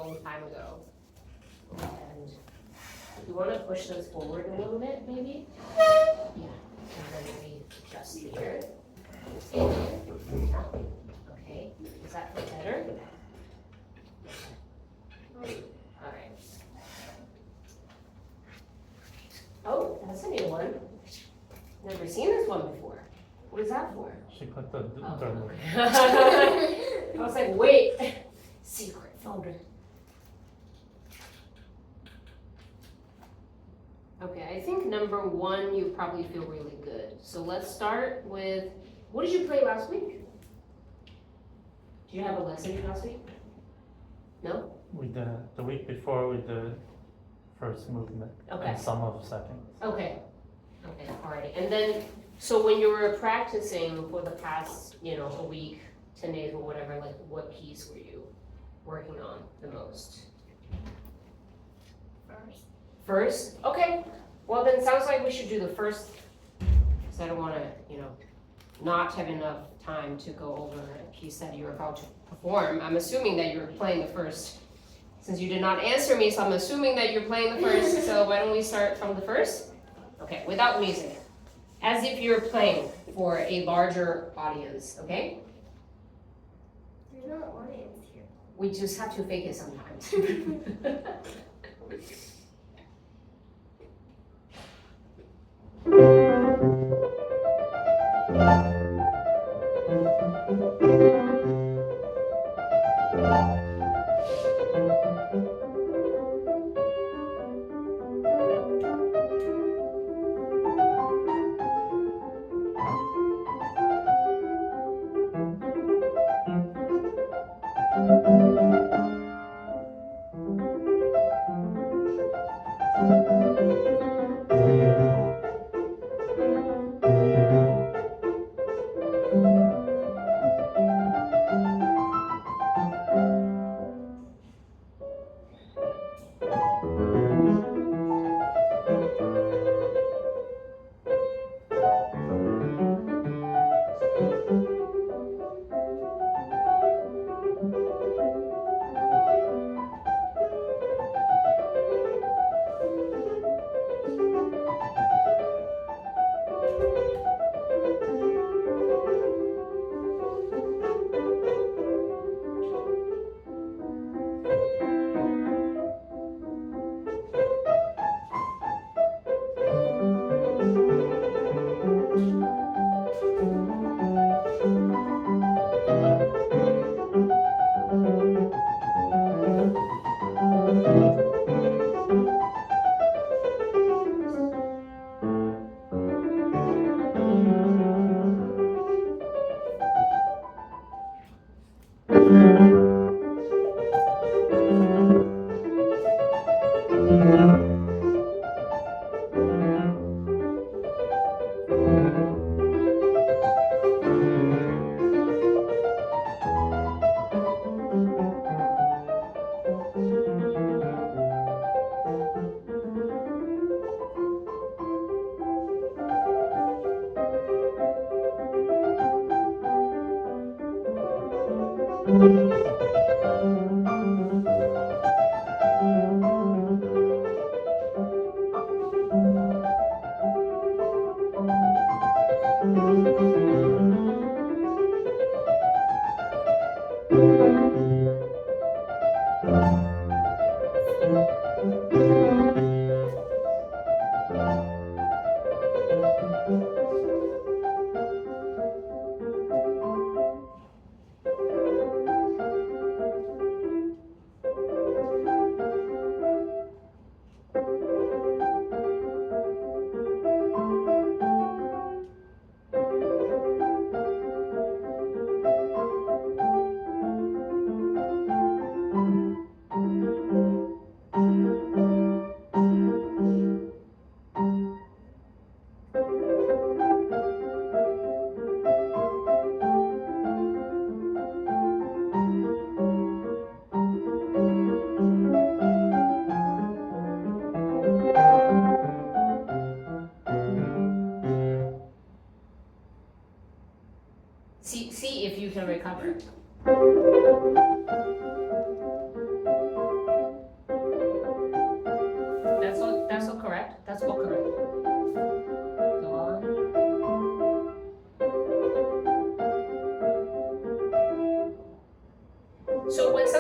long time ago. And you want to push those forward a little bit, maybe? Yeah. And then maybe just here. Yeah. Okay. Does that feel better? All right. Oh, that's a new one. Never seen this one before. What is that for? She put the Oh, thermal. okay. I was like, wait, secret folder. Okay, I think number one, you probably feel really good. So let's start with, what did you play last week? Did you have a lesson last week? No? We did the week before we did first movement Okay. and some of second. Okay. Okay, alrighty. And then, so when you were practicing for the past, a week, 10 days or whatever, like what piece were you working on the most? First? Okay. Well, then it sounds like we should do the first, because I don't want to, not have enough time to go over a piece that you're about to perform. I'm assuming that you're playing the first, since you did not answer me, so I'm assuming that you're playing the first. So why don't we start from the first? Okay, without music. As if you're playing for a larger audience, okay? There's no audience here. We just have to fake it sometimes.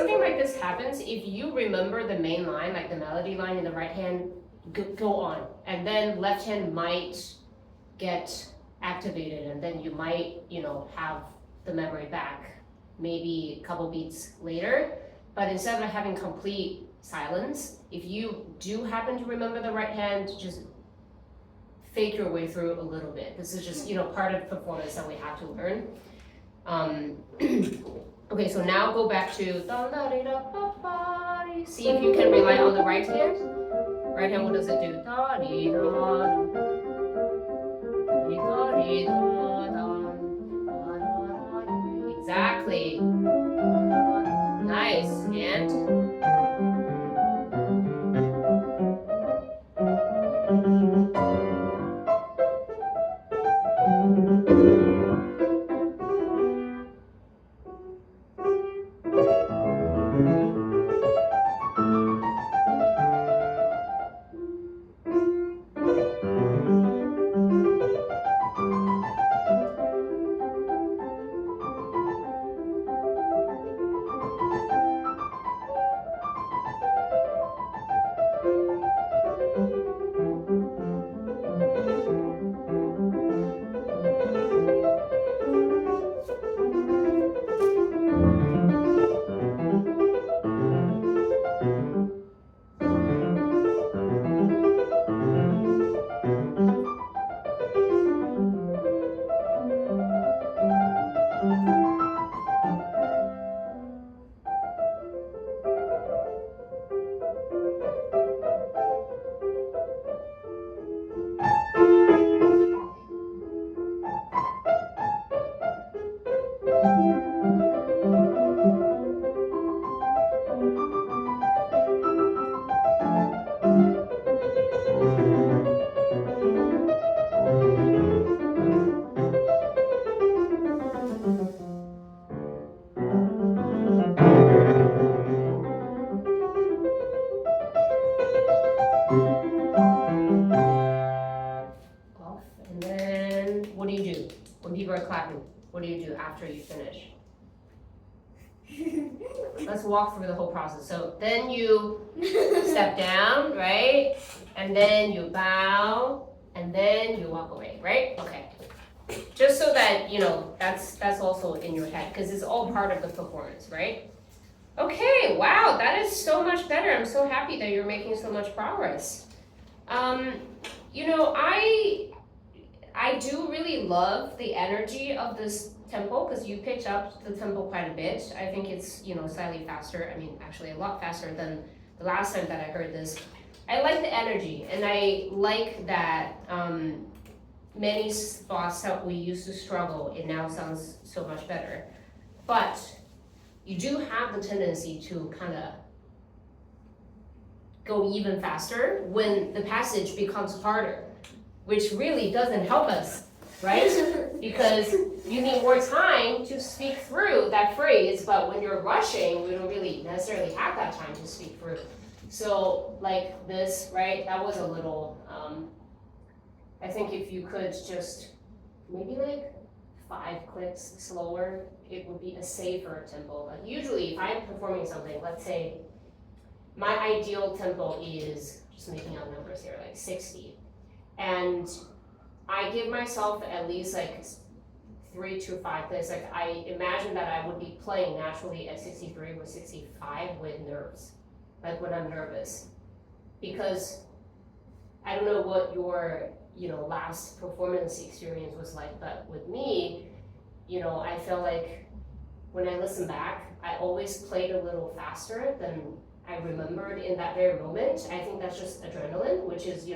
something like this happens, if you remember the main line, like the melody line in the right hand, go on. And then left hand might get activated, and then you might, have the memory back maybe a couple beats later. But instead of having complete silence, if you do happen to remember the right hand, just fake your way through a little bit. This is just, part of performance that we have to learn. Okay, so now go back to see if you can rely on the right hand. Right hand, what does it do? Exactly. Nice. And off. And then what do you do when people are clapping? What do you do after you finish? Let's walk through the whole process. So then you step down, right? And then you bow, and then you walk away, right? Okay. Just so that, that's also in your head, because it's all part of the performance, right? Okay, wow, that is so much better. I'm so happy that you're making so much progress. I do really love the energy of this tempo, because you picked up the tempo quite a bit. I think it's, slightly faster. I mean, actually a lot faster than the last time that I heard this. I like the energy, and I like that many spots that we used to struggle, it now sounds so much better. But you do have the tendency to kind of go even faster when the passage becomes harder, which really doesn't help us, right? Because you need more time to speak through that phrase, but when you're rushing, we don't really necessarily have that time to speak through. So like this, right, that was a little, I think if you could just maybe like 5 clicks slower, it would be a safer tempo. Like usually if I'm performing something, let's say my ideal tempo is, just making up numbers here, like 60. And I give myself at least like 3 to 5 clicks. Like I imagine that I would be playing naturally at 63 or 65 with nerves, like when I'm nervous. Because I don't know what your last performance experience was like, but with me, I feel like when I listen back, I always played a little faster than I remembered in that very moment. I think that's just adrenaline, which is,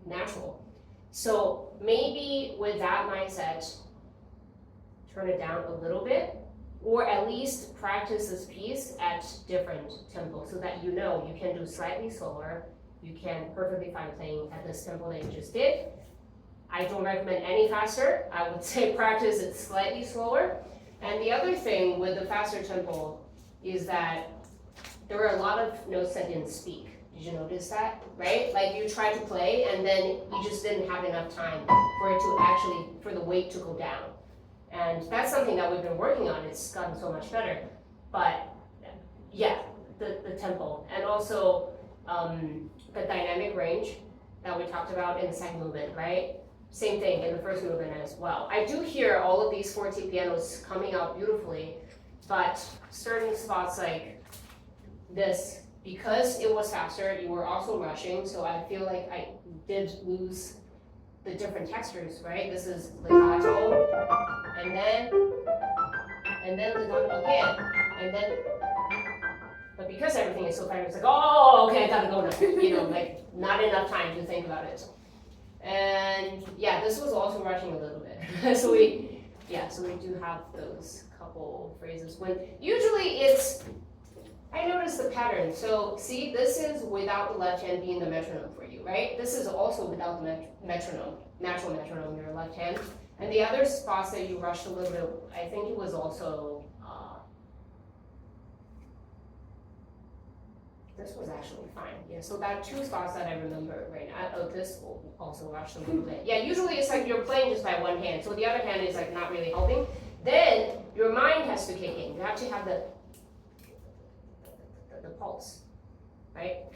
natural. So maybe with that mindset, turn it down a little bit, or at least practice this piece at different tempos so that you can do slightly slower. You can perfectly fine playing at this tempo that you just did. I don't recommend any faster. I would say practice it slightly slower. And the other thing with the faster tempo is that there were a lot of notes that didn't speak. Did you notice that, right? Like you tried to play and then you just didn't have enough time for the weight to go down. And that's something that we've been working on. It's gotten so much better. But also the dynamic range that we talked about in the second movement, right? Same thing in the first movement as well. I do hear all of these 4T pianos coming out beautifully, but certain spots like this, because it was faster, you were also rushing, so I feel like I did lose the different textures, right? This is legato, and then legato again, and then, but because everything is so fast, it's like, oh, okay, I gotta go now, you know, like, not enough time to think about it. And yeah, this was also rushing a little bit. so we do have those couple phrases when usually it's, I noticed the pattern. So see, this is without the left hand being the metronome for you, right? This is also without the metronome, natural metronome, your left hand. And the other spots that you rushed a little bit, I think it was also, this was actually fine. Yeah, so that two spots that I remember right now, oh, this also rushed a little bit. Yeah, usually it's like you're playing just by one hand, so the other hand is like not really helping. Then your mind has to kick in. You have to have the pulse, right?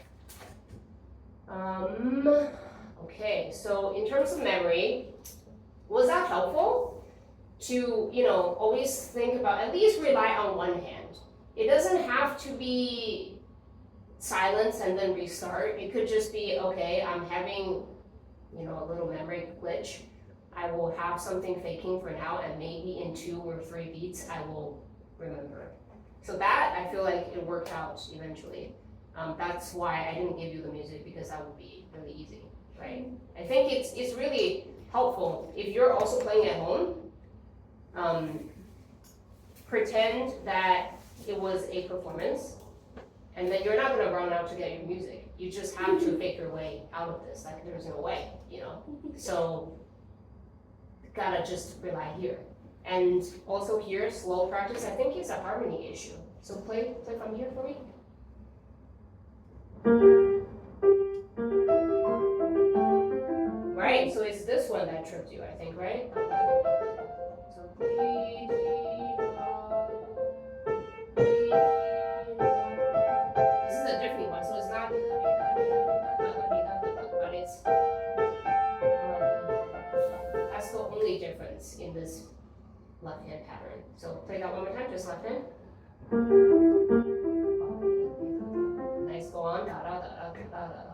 Okay, so in terms of memory, was that helpful to, you know, always think about, at least rely on one hand? It doesn't have to be silence and then restart. It could just be, okay, I'm having, you know, a little memory glitch. I will have something faking for now, and maybe in 2 or 3 beats, I will remember. So that, I feel like it worked out eventually. That's why I didn't give you the music, because that would be really easy, right? I think it's really helpful if you're also playing at home. Pretend that it was a performance, and then you're not gonna run out to get your music. You just have to fake your way out of this. Like, there's no way, you know? So, gotta just rely here. And also here, slow practice, I think it's a harmony issue. So play from here for me. Right, so it's this one that tripped you, I think, right? So this is a different one, so it's not, but it's, that's the only difference in this left hand pattern. So play that one more time, just left hand. Nice, go on, da da da da da da.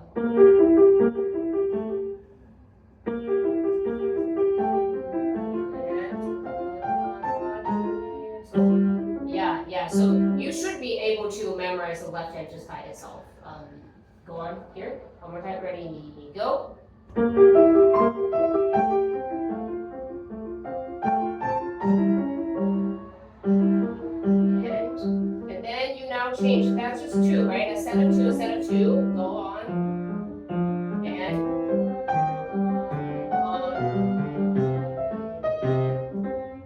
So you should be able to memorize the left hand just by itself. Go on here, one more time, ready, go. And then you now change, that's just 2, right? A set of 2, a set of 2, go on. And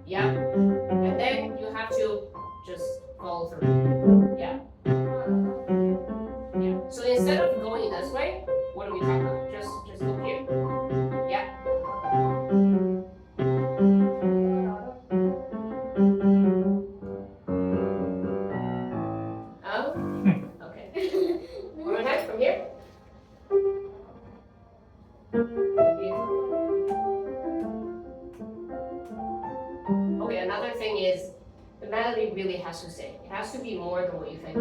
yeah, and then you have to just follow through. Yeah. Yeah. So instead of going this way, what do we talk about? Just go here. Yeah. Oh. Okay. One more time from here. Okay. Another thing is, the melody really has to stay. It has to be more than what you think.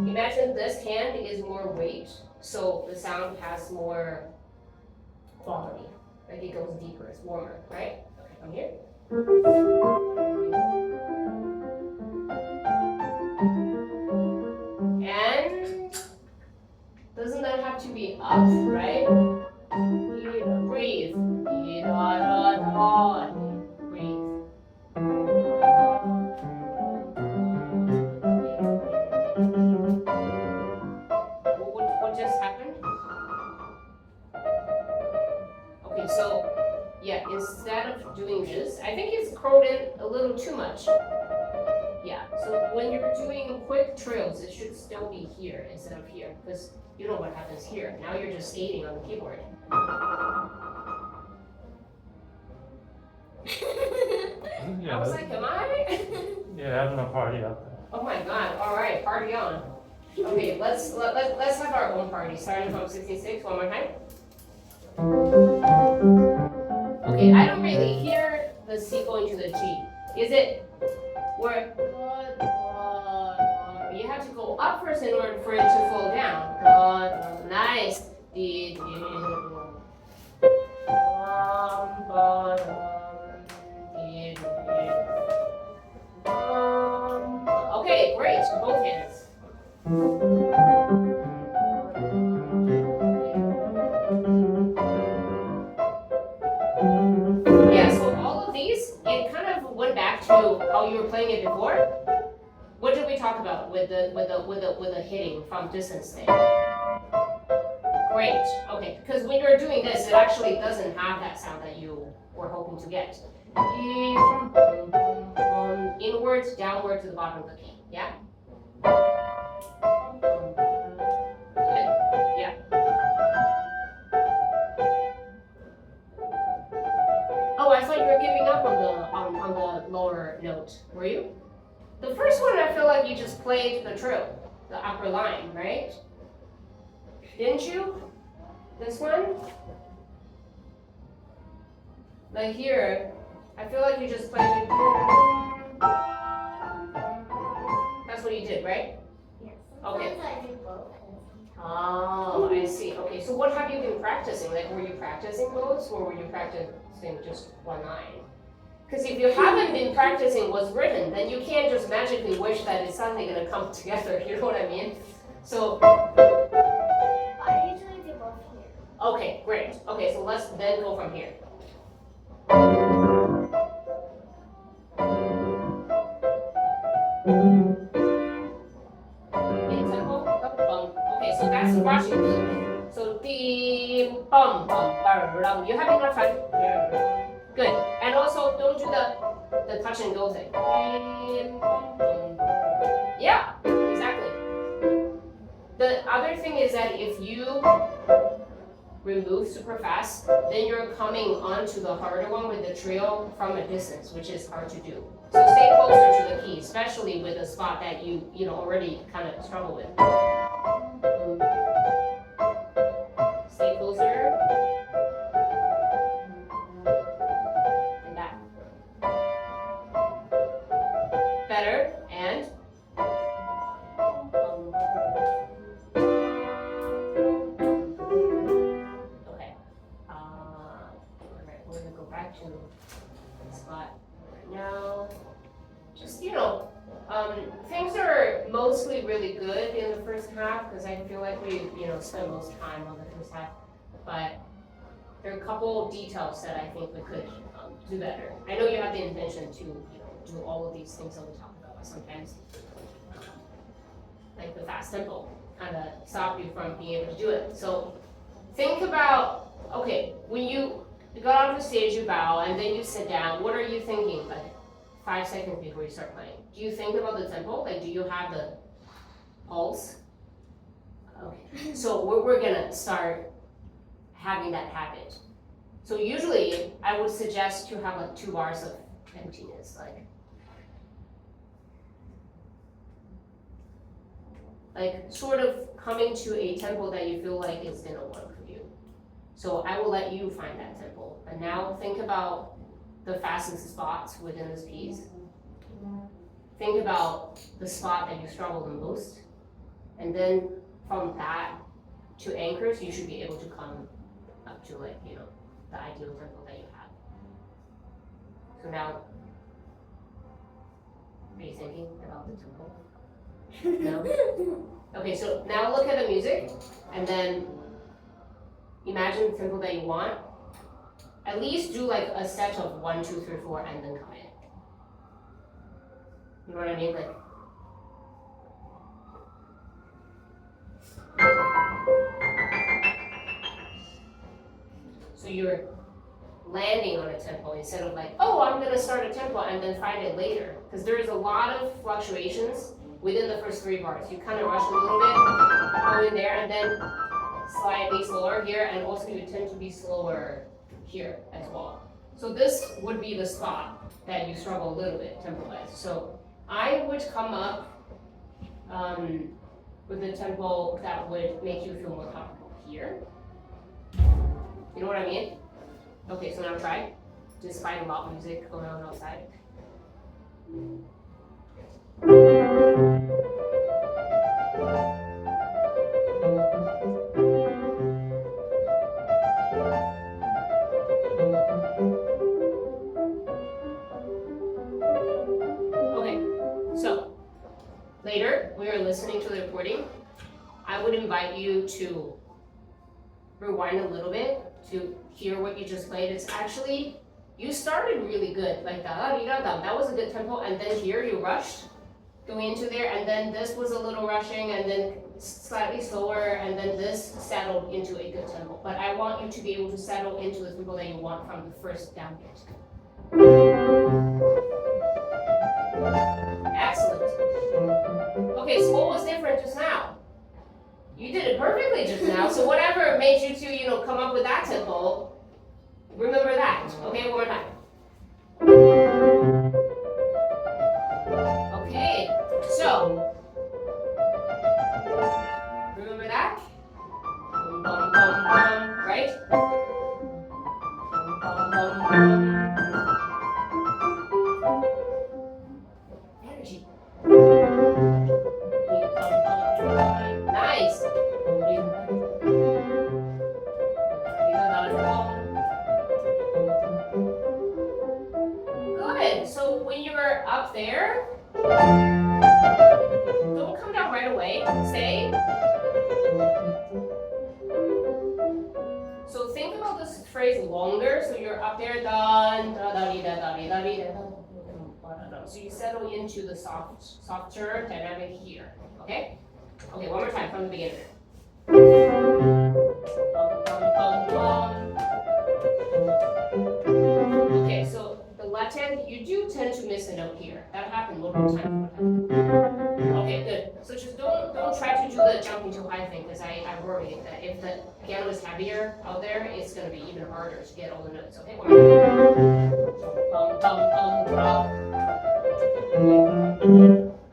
Imagine this hand is more weight, so the sound has more quality. Like it goes deeper, it's warmer, right? Okay, come here. And doesn't that have to be up, right? Breathe. Breathe. What just happened? Okay, so yeah, instead of doing this, I think it's curled in a little too much. Yeah, so when you're doing quick trills, it should still be here instead of here, because you know what happens here. Now you're just skating on the keyboard. I was like, am I? Yeah, having a party out there. Oh my god, alright, party on. Okay, let's have our own party, starting from 66, one more time. Okay, I don't really hear the C going to the G. Is it where you have to go up first in order for it to fall down? Nice. Okay, great. Both hands. Yeah, so all of these, it kind of went back to how you were playing it before. What did we talk about with the hitting from distance thing? Great. Okay, because when you're doing this, it actually doesn't have that sound that you were hoping to get. Inward, downward to the bottom of the key. Yeah? Good. Yeah. Oh, I thought you were giving up on the lower note. Were you? The first one, I feel like you just played the trill, the upper line, right? Didn't you? This one? Like here, I feel like you just played it. That's what you did, right? Yes. Okay. Sometimes I do both. Oh, I see. Okay, so what have you been practicing? Like, were you practicing those, or were you practicing just one line? Because if you haven't been practicing what's written, then you can't just magically wish that it's suddenly going to come together. You know what I mean? So, I usually do both here. okay, great. Okay, so let's then go from here. In tempo, bum. Okay, so that's rushing beat. So the bum bum bum. You have enough time. Good. And also don't do the touch and go thing. Yeah, exactly. The other thing is that if you remove super fast, then you're coming onto the harder one with the trio from a distance, which is hard to do. So stay closer to the key, especially with a spot that you already kind of struggle with. Stay closer. And back. Better, and okay. Alright, we're gonna go back to the spot right now. Just, things are mostly really good in the first half because I feel like we, spent most time on the first half. But there are a couple details that I think we could do better. I know you have the intention to, do all of these things that we talked about, but sometimes, like the fast tempo, kind of stop you from being able to do it. So think about, okay, when you got onto the stage, you bow, and then you sit down. What are you thinking, like 5 seconds before you start playing? Do you think about the tempo? Like, do you have the pulse? Okay, so we're gonna start having that habit. So usually, I would suggest to have like 2 bars of emptiness, like sort of coming to a tempo that you feel like is gonna work for you. So I will let you find that tempo. And now think about the fastest spots within this piece. Think about the spot that you struggle the most. And then from that to anchors, you should be able to come up to the ideal tempo that you have. So now, are you thinking about the tempo? No? Okay, so now look at the music, and then imagine the tempo that you want. At least do like a set of 1, 2, 3, 4, and then come in. You know what I mean? Like. So you're landing on a tempo instead of like, oh, I'm gonna start a tempo and then find it later. Because there's a lot of fluctuations within the first 3 bars. You kind of rush a little bit, go in there, and then slightly slower here, and also you tend to be slower here as well. So this would be the spot that you struggle a little bit tempo-wise. So I would come up with a tempo that would make you feel more comfortable here. You know what I mean? Okay, so now try. Despite loud music going on outside. Okay, so later we are listening to the recording. I would invite you to rewind a little bit to hear what you just played. It's actually, you started really good, like that was a good tempo, and then here you rushed going into there, and then this was a little rushing, and then slightly slower, and then this settled into a good tempo. But I want you to be able to settle into the tempo that you want from the first down beat. Excellent. Okay, so what was different just now? You did it perfectly just now, so whatever made you to, come up with that tempo, remember that. Okay, one more time. Okay, so remember that? Bum, bum, bum, bum, right? Bum, bum, bum, bum. Energy. Nice. Good. So when you're up there, don't come down right away. Stay. So think about this phrase longer. So you're up there, dun, da da da da da da da. So you settle into the softer dynamic here. Okay? Okay, one more time from the beginning. Okay, so the left hand, you do tend to miss a note here. That happened multiple times. Okay, good. So just don't try to do the jumping too high thing, because I worry that if the piano is heavier out there, it's going to be even harder to get all the notes. Okay, one more.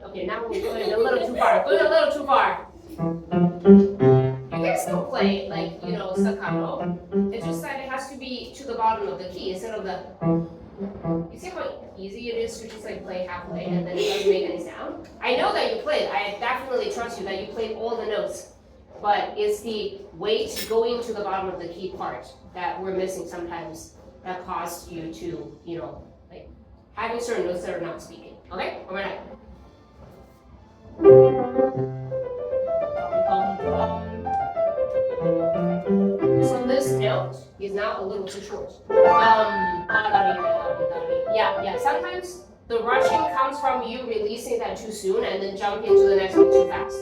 Okay, now we're going a little too far. Going a little too far. You can still play like, staccato. It's just that it has to be to the bottom of the key instead of the. You see how easy it is to just like play halfway and then it doesn't make any sound? I know that you played. I definitely trust you that you played all the notes. But it's the weight going to the bottom of the key part that we're missing sometimes that caused you to, like having certain notes that are not speaking. Okay? One more time. So this note is now a little too short. Yeah. Sometimes the rushing comes from you releasing that too soon and then jump into the next one too fast.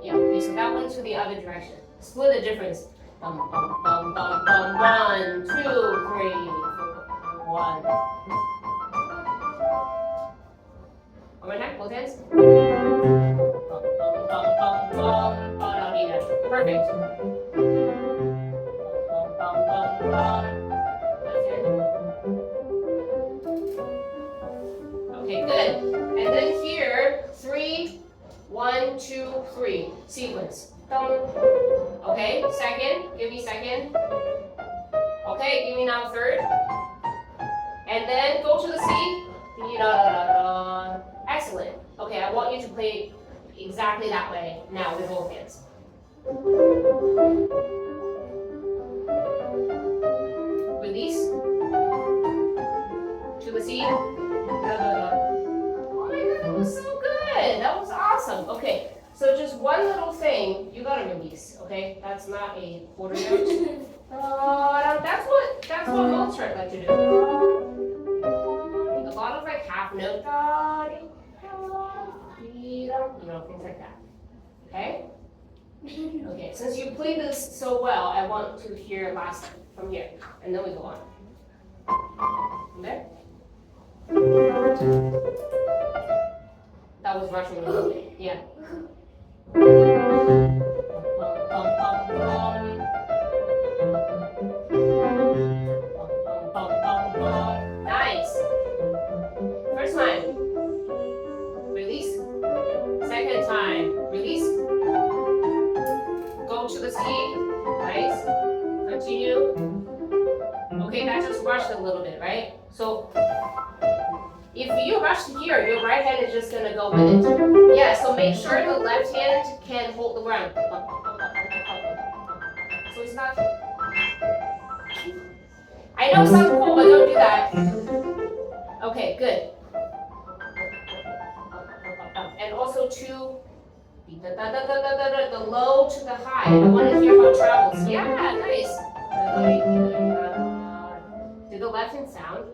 Yeah, okay, so that one to the other direction. Split the difference. 1, 2, 3, 4, 1. One more time, both hands. Perfect. Okay, good. And then here, 3, 1, 2, 3. Sequence. Okay, second. Give me second. Okay, give me now third. And then go to the C. Excellent. Okay, I want you to play exactly that way now with both hands. Release. To the C. Oh my god, that was so good. That was awesome. Okay, so just one little thing, you gotta release, okay? That's not a quarter note. That's what Mozart liked to do. A lot of like half note, things like that. Okay? Okay, since you played this so well, I want to hear last time from here, and then we go on. Okay? That was Russian a little bit. Yeah. Nice. First time. Release. Second time. Release. Go to the C. Nice. Continue. Okay, that just rushed a little bit, right? So if you rush here, your right hand is just gonna go with it. Yeah, so make sure the left hand can hold the ground. So it's not. I know it sounds cool, but don't do that. Okay, good. And also to the low to the high. I want to hear how it travels. Yeah, nice. Did the left hand sound?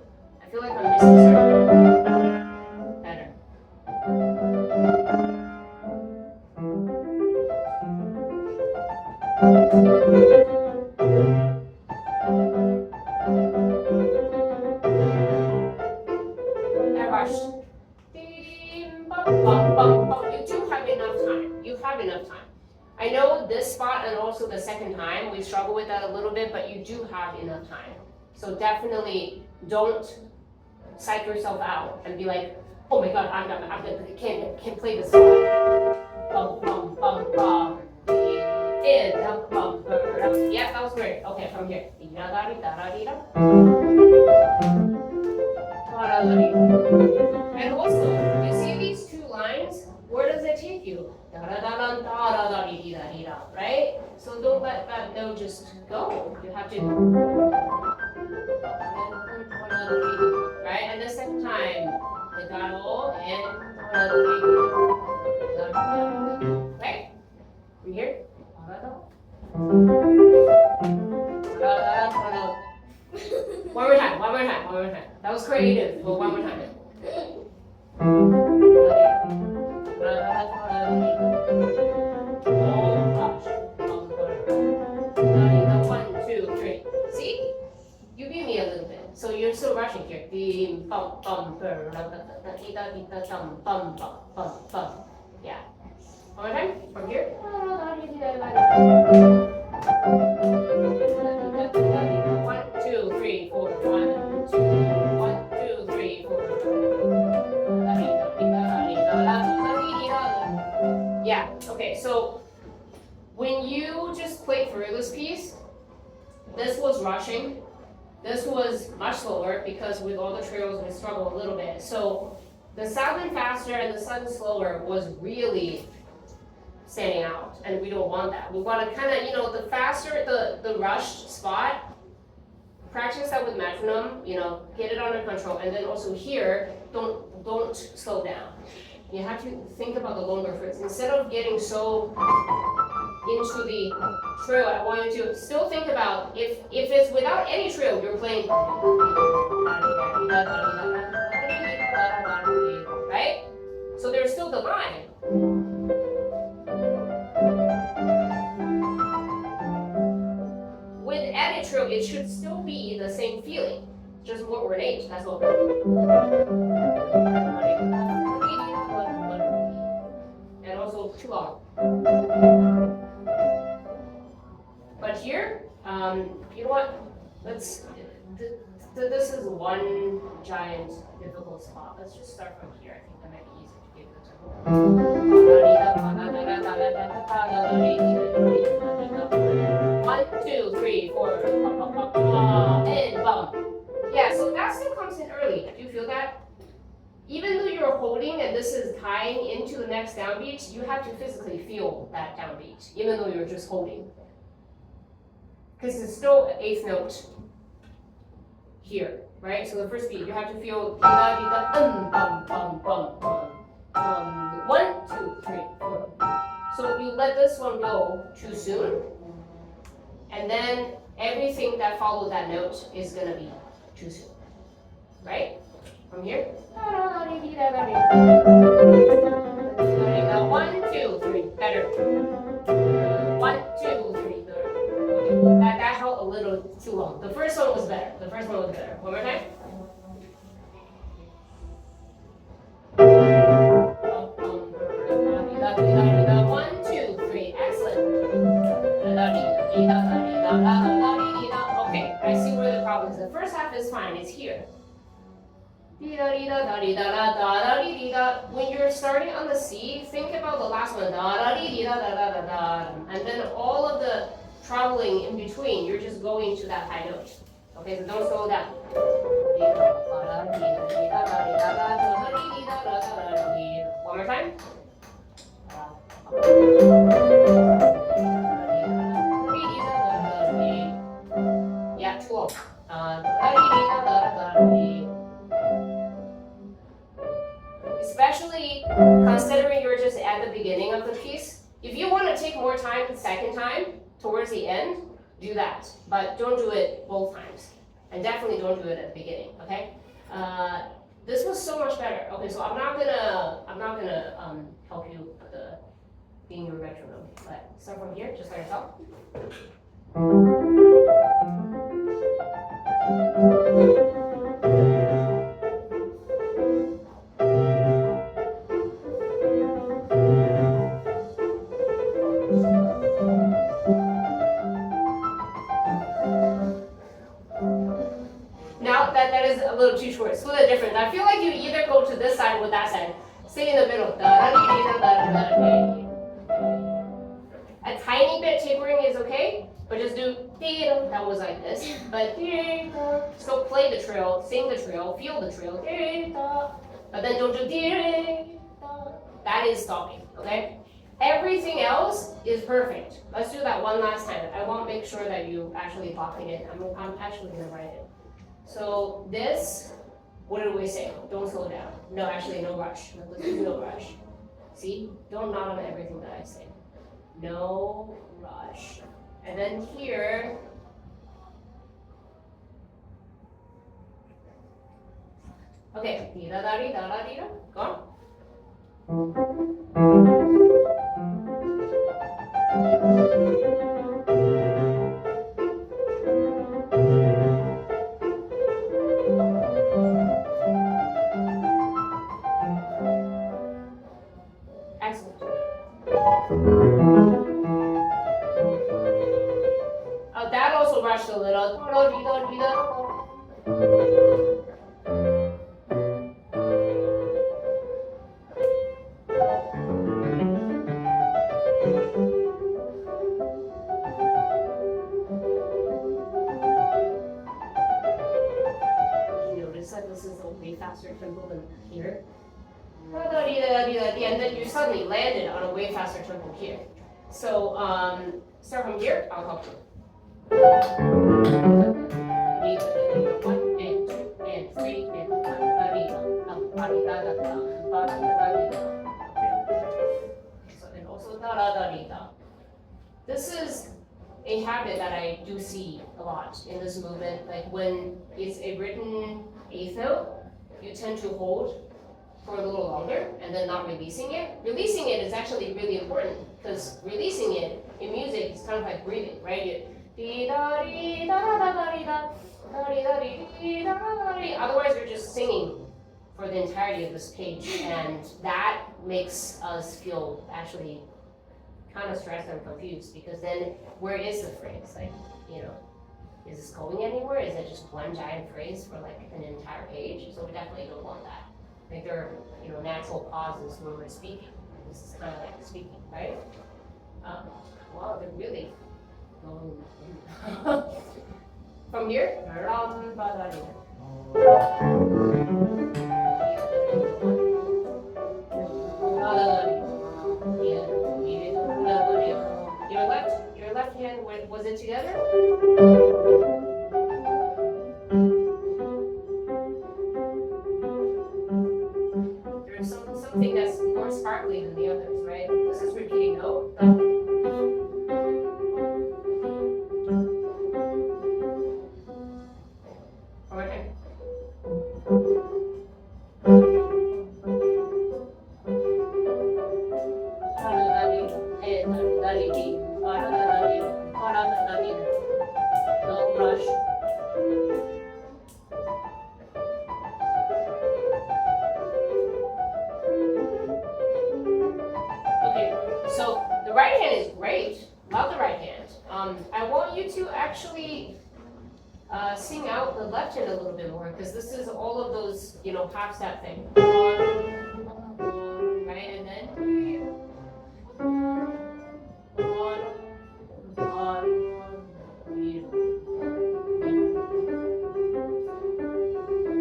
I feel like I'm missing something. Better. That rushed. You do have enough time. You have enough time. I know this spot and also the second time, we struggle with that a little bit, but you do have enough time. So definitely don't psych yourself out and be like, oh my god, I can't play this song. Bum, bum, bum, bum. Yeah, that was great. Okay, from here. And also, you see these two lines? Where does it take you? Right? So don't let that note just go. You have to. Right? And the second time, legato and. Right? From here. One more time. That was creative, but one more time. Oh gosh. 1, 2, 3. See? You beat me a little bit. So you're still rushing here. Yeah. One more time. From here. 1, 2, 3, 4. 1, 2, 3, 4. Yeah, okay, so when you just played through this piece, this was rushing. This was much slower because with all the trills we struggle a little bit. So the sounding faster and the sounding slower was really standing out, and we don't want that. We want to kind of, the faster the rushed spot, practice that with metronome, get it under control, and then also here, don't slow down. You have to think about the longer phrase. Instead of getting so into the trill, I want you to still think about if it's without any trill, you're playing right? So there's still the line. With added trill, it should still be the same feeling, just more ornate, that's all. And also too long. But here, you know what? This is one giant difficult spot. Let's just start from here. I think that might be easier to get the tempo. 1, 2, 3, 4, and bum. Yeah, so that still comes in early. Do you feel that? Even though you're holding and this is tying into the next downbeat, you have to physically feel that downbeat, even though you're just holding. Because it's still an eighth note here, right? So the first beat, you have to feel bum, bum, bum, bum, bum. 1, 2, 3, 4. So you let this one go too soon, and then everything that follows that note is gonna be too soon, right? From here. 1, 2, 3, better. 1, 2, 3, better. Okay, that held a little too long. The first one was better. One more time. One, two, three, excellent. problem is the first half is fine, it's here. When you're starting on the C, think about the last one. And then all of the traveling in between, you're just going to that high note. Okay, so don't slow down. One more time. Yeah, too long. Especially considering you're just at the beginning of the piece. If you want to take more time the second time, towards the end, do that. But don't do it both times. And definitely don't do it at the beginning, okay? This was so much better. Okay, so I'm not gonna help you with the being your metronome. But start from here, just by yourself. Now that is a little too short. Split it different. I feel like you either go to this side or that side. Stay in the middle. A tiny bit tapering is okay, but just do that was like this. But still play the trill, sing the trill, feel the trill. But then don't do that is stopping, okay? Everything else is perfect. Let's do that one last time. I want to make sure that you actually lock it in. I'm actually gonna write it. So this, what did we say? Don't slow down. No, actually, no rush. No rush. See? Don't nod on everything that I say. No rush. And then here, okay, dee-da-da-dee-da-da-dee-da. Go on. Excellent. That also rushed a little. Notice that this is a way faster tempo than here. And then you suddenly landed on a way faster tempo here. So start from here, I'll help you. 1 and 2 and 3 and 4. So and also This is a habit that I do see a lot in this movement. Like when it's a written eighth note, you tend to hold for a little longer and then not releasing it. Releasing it is actually really important because releasing it in music is kind of like breathing, right? Otherwise, you're just singing for the entirety of this page, and that makes us feel actually kind of stressed and confused because then where is the phrase? Like, is this going anywhere? Is it just one giant phrase for like an entire page? So we definitely don't want that. Like there are, natural pauses when we're speaking. This is kind of like speaking, right? Wow, they're really going in. From here, your left hand, was it together? There's something that's more sparkly than the others, right? This is repeating note. sing out the left hand a little bit more, because this is all of those, half step thing. Right, and then.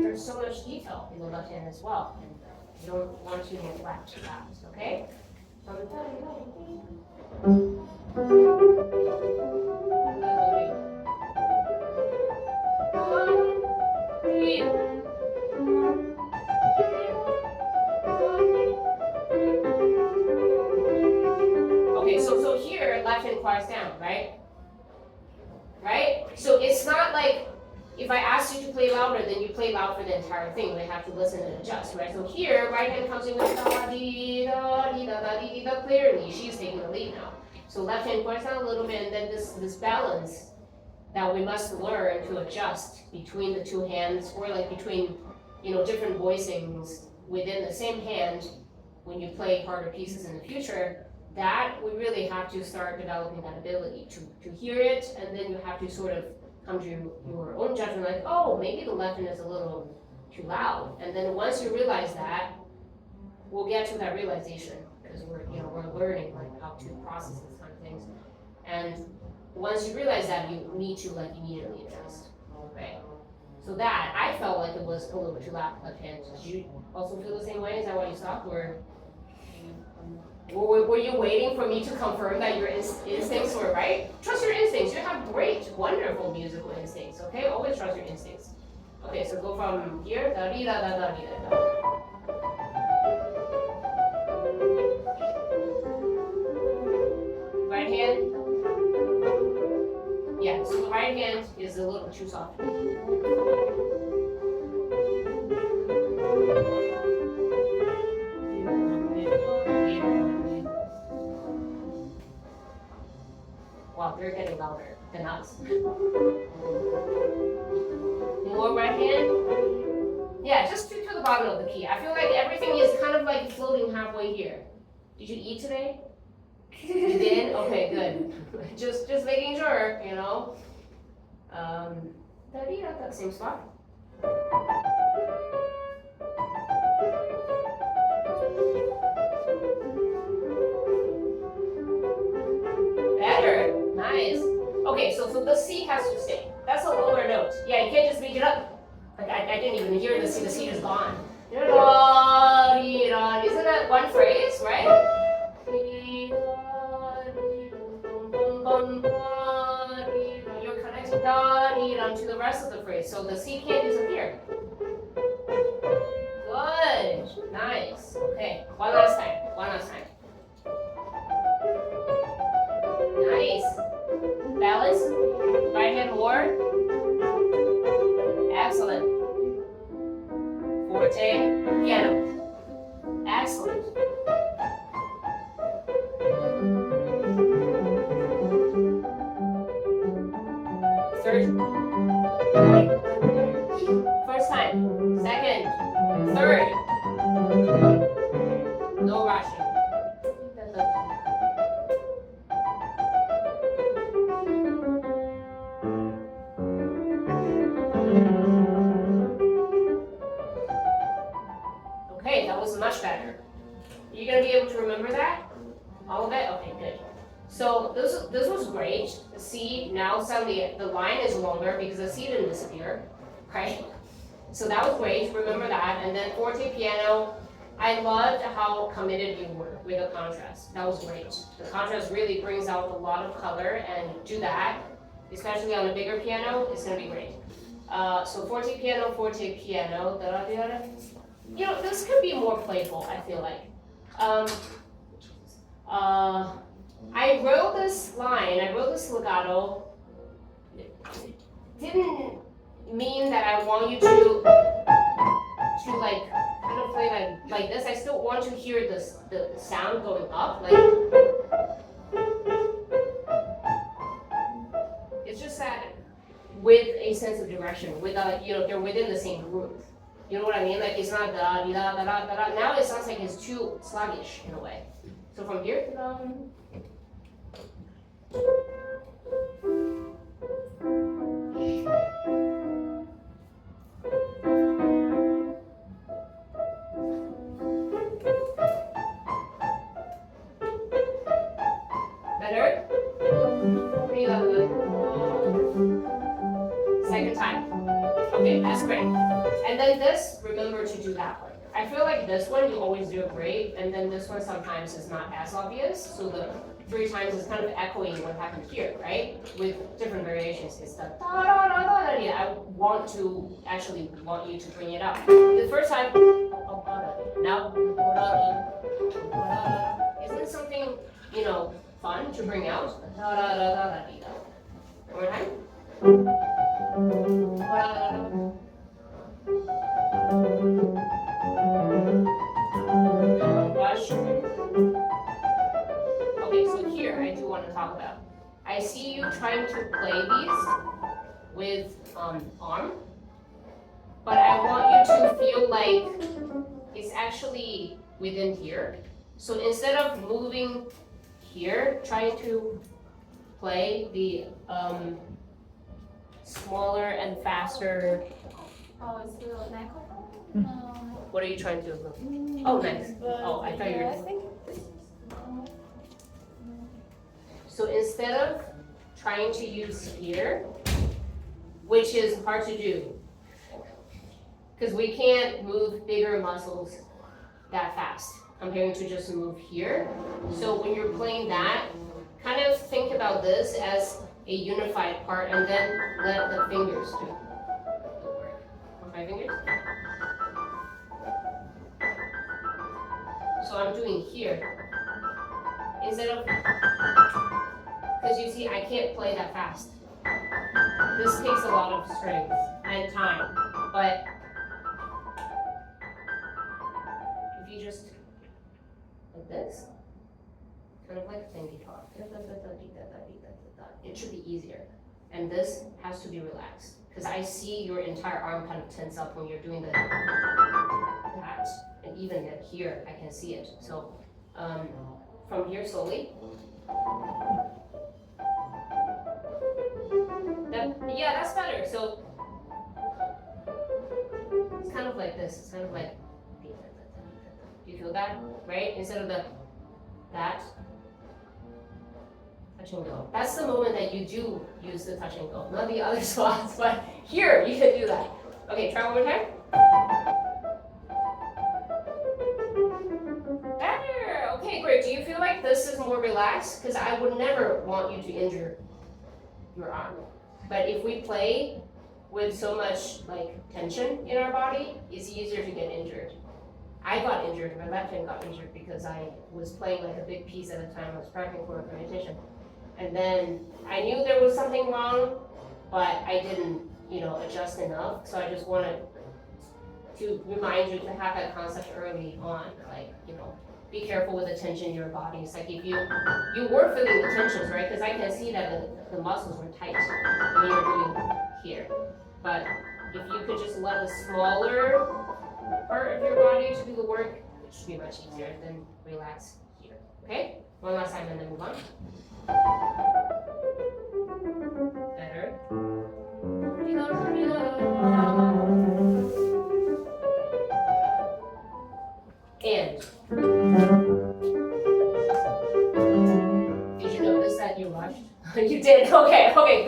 There's so much detail in the left hand as well, and you don't want to neglect that, okay? Okay, so here, left hand quiets down, right? Right? So it's not like if I ask you to play louder, then you play loud for the entire thing. They have to listen and adjust, right? So here, right hand comes in with da dee da dee da da dee dee da clearly. She's taking the lead now. So left hand quiets down a little bit, and then this balance that we must learn to adjust between the two hands, or like between different voicings within the same hand when you play harder pieces in the future. That we really have to start developing that ability to hear it, and then you have to sort of come to your own judgment, like, oh, maybe the left hand is a little too loud. And then once you realize that, we'll get to that realization, because we're learning like how to process these kind of things. And once you realize that, you need to like immediately adjust, right? So that I felt like it was a little bit too loud left hand. Did you also feel the same way? Is that why you stopped, or? Were you waiting for me to confirm that your instincts were right? Trust your instincts. You have great, wonderful musical instincts, okay? Always trust your instincts. Okay, so go from here, da dee da da da dee da da. Right hand. Yeah, so the right hand is a little too soft. Wow, they're getting louder than us. More right hand. Yeah, just to the bottom of the key. I feel like everything is kind of like floating halfway here. Did you eat today? You did? Okay, good. Just making sure, that same spot. Better. Nice. Okay, so the C has to stay. That's a lower note. Yeah, you can't just make it up. Like I didn't even hear the C. The C is gone. Isn't that one phrase, right? You're connecting to the rest of the phrase, so the C can't disappear. Good. Nice. Okay. One last time. Nice. Balance. Right hand more. Excellent. Forte. Piano. Excellent. Third. First time. Second. Third. No rushing. Okay, that was much better. You gonna be able to remember that? All of it? Okay, good. So this was great. The C, now suddenly the line is longer because the C didn't disappear, right? So that was great, remember that. And then forte piano, I loved how committed you were with the contrast. That was great. The contrast really brings out a lot of color, and do that, especially on a bigger piano, it's gonna be great. So forte piano, da-da-da-da. This could be more playful, I feel like. I wrote this legato. Didn't mean that I want you to like kind of play like this. I still want to hear the sound going up. Like it's just that with a sense of direction, without they're within the same group. You know what I mean? Like it's not da da da da da da. Now it sounds like it's too sluggish in a way. So from here, Okay, that's great. And then this, remember to do that one. I feel like this one you always do it great, and then this one sometimes is not as obvious. So the 3 times is kind of echoing what happened here, right? With different variations. It's the da da da da da. I want you to bring it up. The first time, now, isn't it something, fun to bring out? Da da da da da da. One more time. Okay, so here I do want to talk about. I see you trying to play these with arm, but I want you to feel like it's actually within here. So instead of moving here, trying to play the smaller and faster. Oh, it's the microphone? What are you trying to do? Oh, nice. Oh, I thought you were. I think this is. So instead of trying to use here, which is hard to do, because we can't move bigger muscles that fast comparing to just move here. So when you're playing that, kind of think about this as a unified part and then let the fingers do the work. 5 fingers? So I'm doing here. Instead of, because you see I can't play that fast. This takes a lot of strength and time, but if you just like this, kind of like thingy talk, it should be easier. And this has to be relaxed, because I see your entire arm kind of tense up when you're doing that, and even here I can see it. So from here slowly. Yeah, that's better. So it's kind of like this. It's kind of like, do you feel that, right? Instead of that, touch and go. That's the moment that you do use the touch and go, not the other spots, but here you can do that. Okay, try one more time. Better. Okay, great. Do you feel like this is more relaxed? Because I would never want you to injure your arm. But if we play with so much tension in our body, it's easier to get injured. I got injured, my left hand got injured because I was playing a big piece at a time. I was prepping for a presentation. And then I knew there was something wrong, but I didn't, adjust enough. So I just wanted to remind you to have that concept early on, be careful with the tension in your body. It's like if you were feeling the tensions, right? Because I can see that the muscles were tight when you were doing here. But if you could just let the smaller part of your body to do the work, it should be much easier than relax here. Okay? One last time and then move on. Better. And did you notice that you rushed? You did. Okay,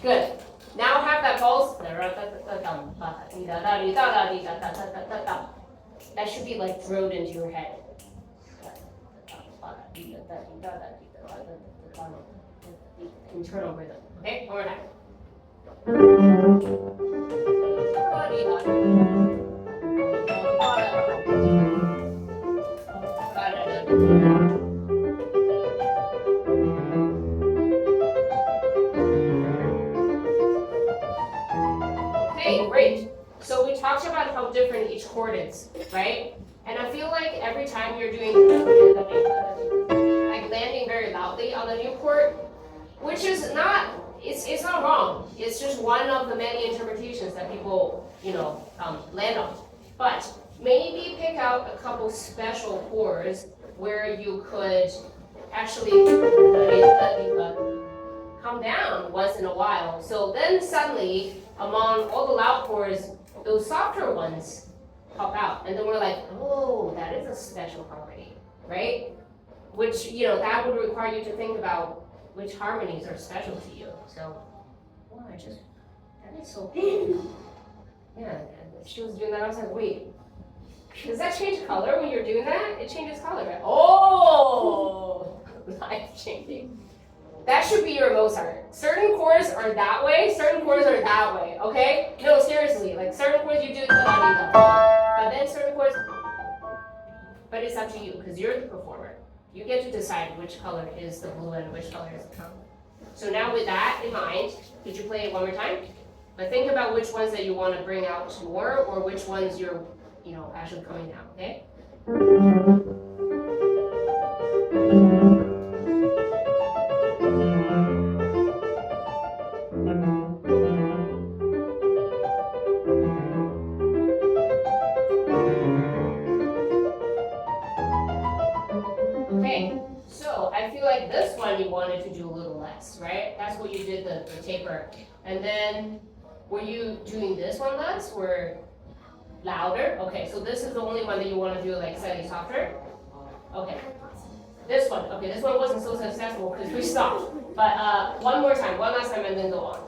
good. Now have that pulse. That should be drilled into your head. Internal rhythm. Okay, one more time. Okay, great. So we talked about how different each chord is, right? And I feel like every time you're doing landing very loudly on the new chord, which is not, it's not wrong. It's just one of the many interpretations that people, land on. But maybe pick out a couple special chords where you could actually come down once in a while. So then suddenly, among all the loud chords, those softer ones pop out. And then we're like, oh, that is a special harmony, right? Which, that would require you to think about which harmonies are special to you. So, that is so she was doing that, I was like, wait, does that change color when you're doing that? It changes color, right? Oh, life changing. That should be your Mozart. Certain chords are that way, certain chords are that way, okay? No, seriously, like certain chords you do but then certain chords, but it's up to you because you're the performer. You get to decide which color is the blue and which color is the purple. So now with that in mind, could you play it one more time? But think about which ones that you want to bring out more or which ones you're, actually coming down, okay? Okay, so I feel like this one you wanted to do a little less, right? That's what you did the taper. And then, were you doing this one less or louder? Okay, so this is the only one that you want to do like slightly softer? Okay. This one wasn't so successful because we stopped. But one more time, one last time and then go on.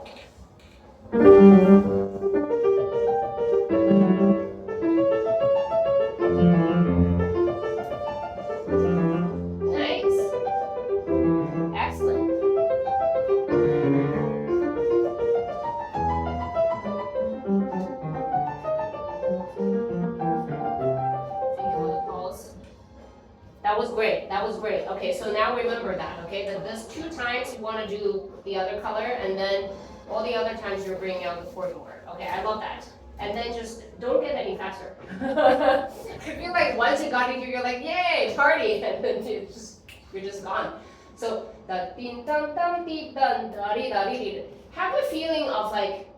That was great. Okay, so now remember that, okay? That this 2 times you want to do the other color, and then all the other times you're bringing out the fourth word. Okay, I love that. And then just don't get any faster. I feel like once you got it here, you're like, yay, party, and then you're just gone. So the ding dum dum dee dum da dee da dee dee. Have a feeling of like,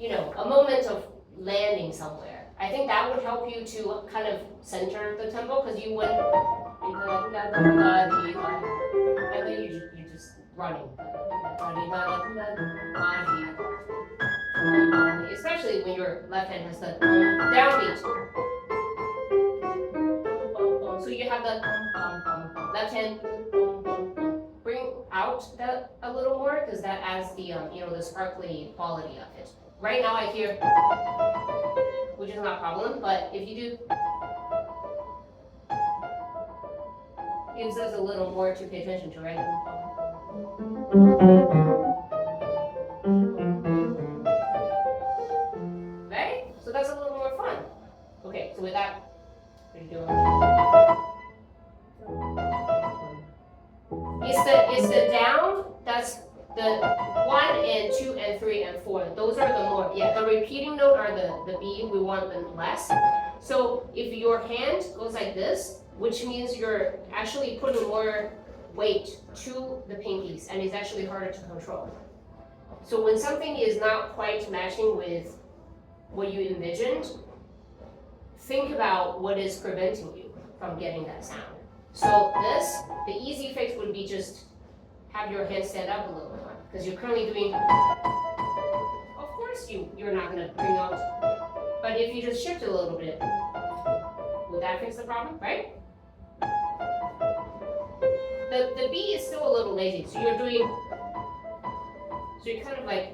a moment of landing somewhere. I think that would help you to kind of center the tempo because you would. And then you're just running. Especially when your left hand has the downbeat. So you have the left hand. Bring out that a little more because that adds the the sparkly quality of it. Right now I hear, which is not a problem, but if you do. Gives us a little more to pay attention to, right? Right? So that's a little more fun. Okay, so with that, what are you doing? It's the down, that's the 1 and 2 and 3 and 4. Those are the more, the repeating note are the B, we want them less. So if your hand goes like this, which means you're actually putting more weight to the pinkies and it's actually harder to control. So when something is not quite matching with what you envisioned, think about what is preventing you from getting that sound. So the easy fix would be just have your hand stand up a little more because you're currently doing, of course you're not gonna bring out, but if you just shift a little bit, would that fix the problem, right? The B is still a little lazy, so you're kind of like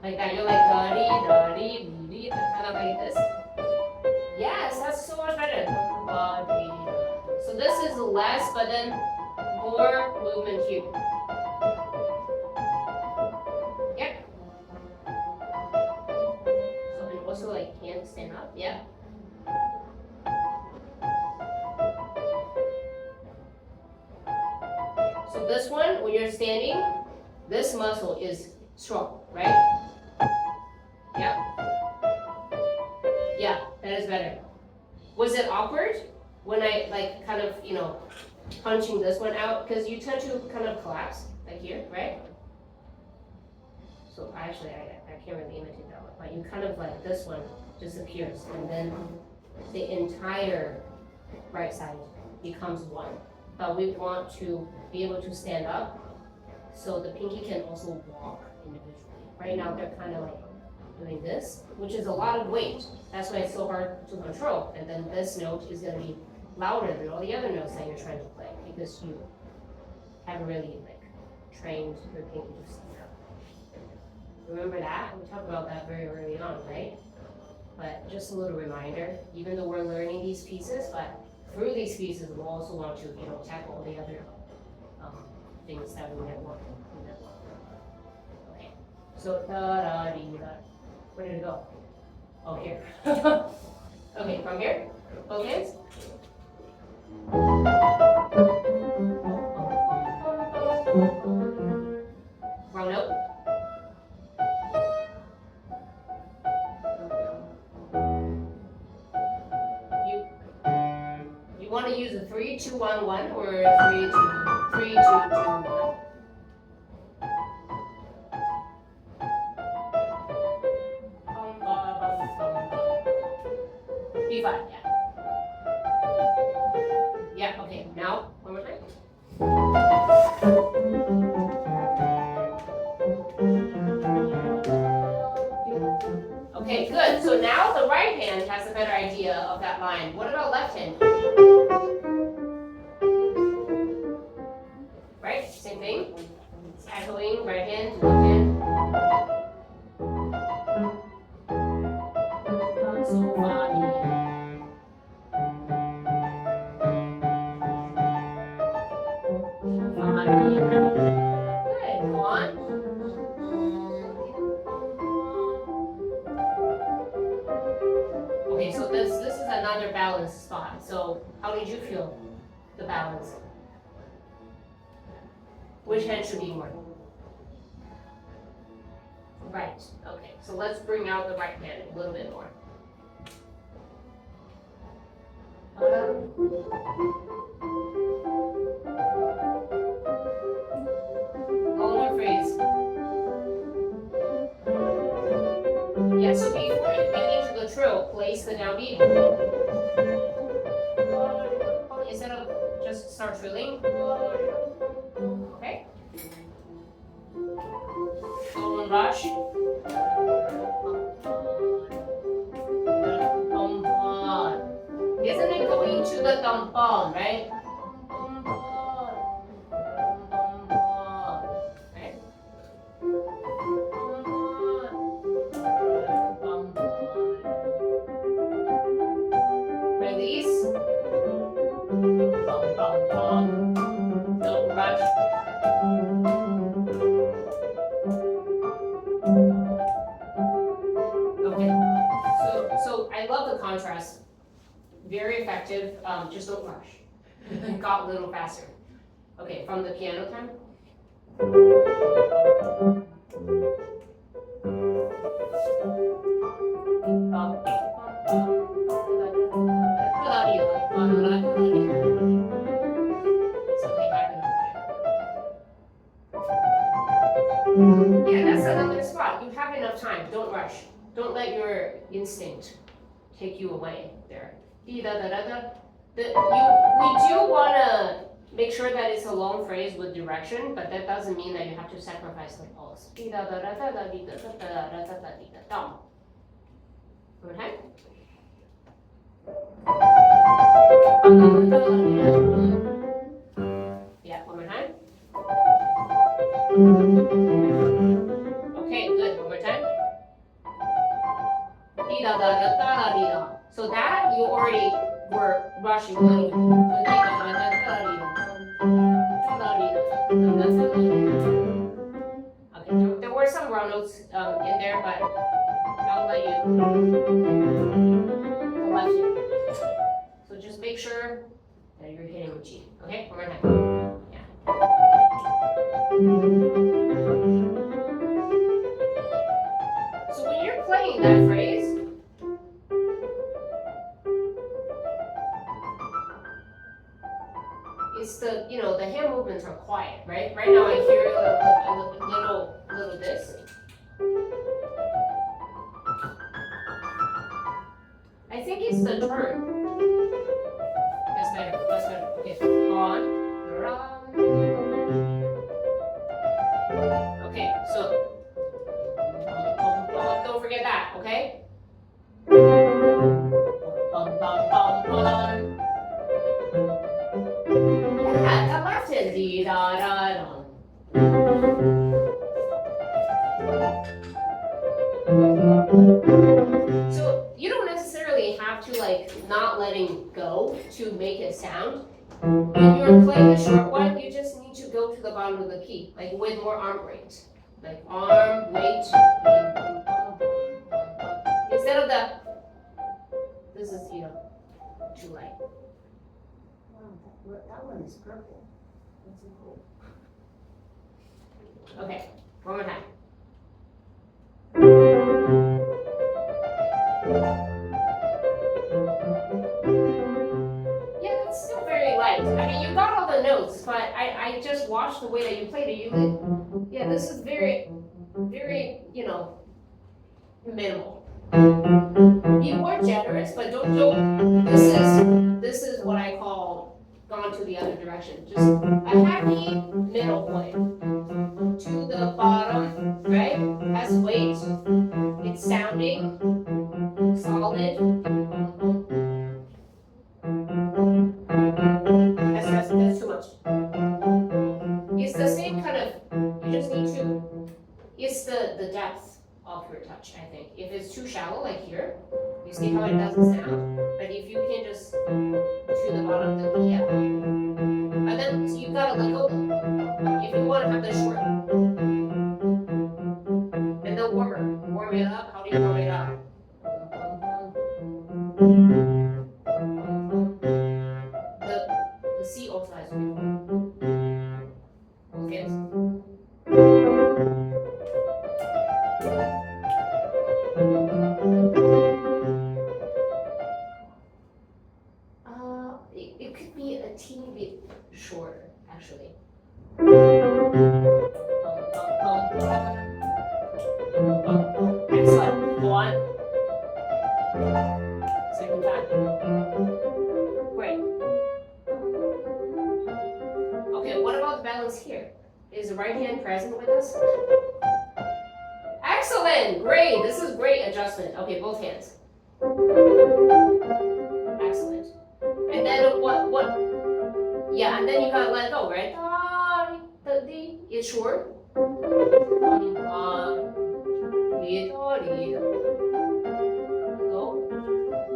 that. You're like da dee dee, kind of like this. Yes, that's so much better. So this is less, but then more movement here. Yep. So and also like hand stand up. Yep. So this one, when you're standing, this muscle is strong, right? Yep. Yeah, that is better. Was it awkward when I kind of, punching this one out? Because you tend to kind of collapse, like here, right? So actually, I can't really imitate that one, but you kind of like this one disappears, and then the entire right side becomes one. But we want to be able to stand up so the pinky can also walk individually. Right now they're kind of like doing this, which is a lot of weight. That's why it's so hard to control. And then this note is going to be louder than all the other notes that you're trying to play because you haven't really trained your pinky to stand up. Remember that? We talked about that very early on, right? But just a little reminder, even though we're learning these pieces, but through these pieces, we'll also want to, tackle all the other things that we network. Okay, so where did it go? Oh, here. Okay, from here, both hands. Wrong note. You want to use a 3, 2, 1, 1 or a 3, 2, 3, 2, 2, 1. B5, yeah. Yeah, okay, now, one more time. Okay, good. So now the right hand has a better idea of that line. What about left hand? Right? Same thing. It's echoing right hand, left hand. So funny. Good. Go on. Okay, so this is another balance spot. So how did you feel the balance? Which hand should be more? Right. Okay, so let's bring out the right hand a little bit more. Longer phrase. Yeah, so before you get into the trill, place the downbeat. Instead of just start trilling. Okay? Don't rush. Isn't it going to the tampon, right? Right? Release. Don't rush. Okay. So I love the contrast. Very effective. Just don't rush. Got a little faster. Okay, from the piano time. Something happened over there. Yeah, that's another spot. You have enough time. Don't rush. Don't let your instinct take you away there. We do want to make sure that it's a long phrase with direction, but that doesn't mean that you have to sacrifice the pulse. Okay? Yeah, one more time. Okay, good. One more time. So that you already were rushing a little bit. Okay, there were some round notes in there, but I'll let you. So just make sure that you're hitting the G. Okay, one more time. Yeah. So when you're playing that phrase, it's the hand movements are quiet, right? Right now I hear a little this. I think it's the turn. That's better. Okay, on, run. Okay, so don't forget that, okay? Yeah, that left hand. Dee da da da. So you don't necessarily actually have to like not letting go to make it sound. When you're playing the short one, you just need to go to the bottom of the key, like with more arm weight. Like arm weight. Instead of the, this is, too light. Wow, that one is purple. That's so cool. Okay, one more time. Yeah, that's still very light. I mean, you got all the notes, but I just watched the way that you played it. Yeah, this is very, very, minimal. Be more generous, but don't. This is what I call gone to the other direction. Just a happy middle point to the bottom, right? Has weight. It's sounding solid. That's too much. It's the same kind of. You just need to. It's the depth of your touch, I think. If it's too shallow, like here, you see how it doesn't sound? But if you can just to the bottom of the key, yeah. And then so you gotta let go. If you want to have the short. And then warm it up. How do you warm it up? The C also has okay. It could be a teeny bit shorter, actually. Excellent. Go on. Second time. Great. Okay, what about the balance here? Is the right hand present with us? Excellent. Great. This is great adjustment. Okay, both hands. Excellent. And then what? Yeah, and then you gotta let go, right? The is short. Go.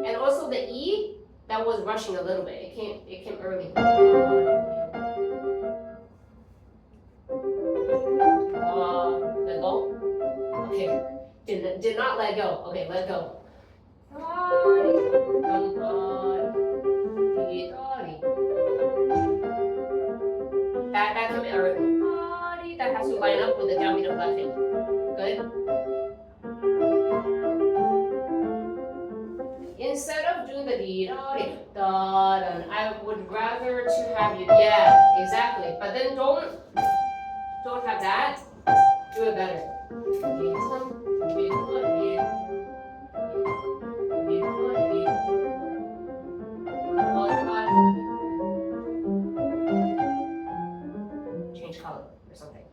And also the E, that was rushing a little bit. It came early. Let go. Okay. Did not let go. Okay, let go. That came early. That has to line up with the downbeat of left hand. Good. Instead of doing the dee da dee da da, I would rather to have you. Yeah, exactly. But then don't have that. Do it better. Change color or something.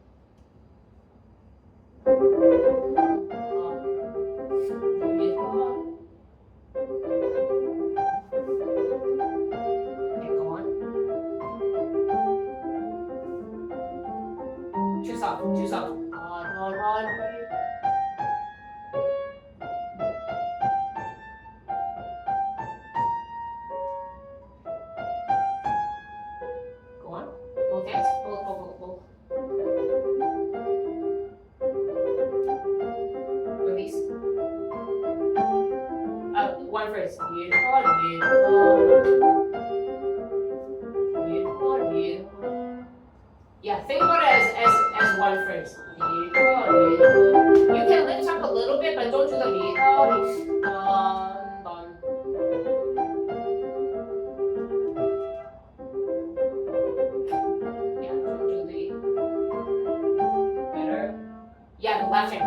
Okay, go on. Too soft, too soft. On. Go on. Both hands. Both. Release. One phrase. Yeah, think about it as one phrase. You can lift up a little bit, but don't do the don. Yeah, don't do the better. Yeah, the left hand.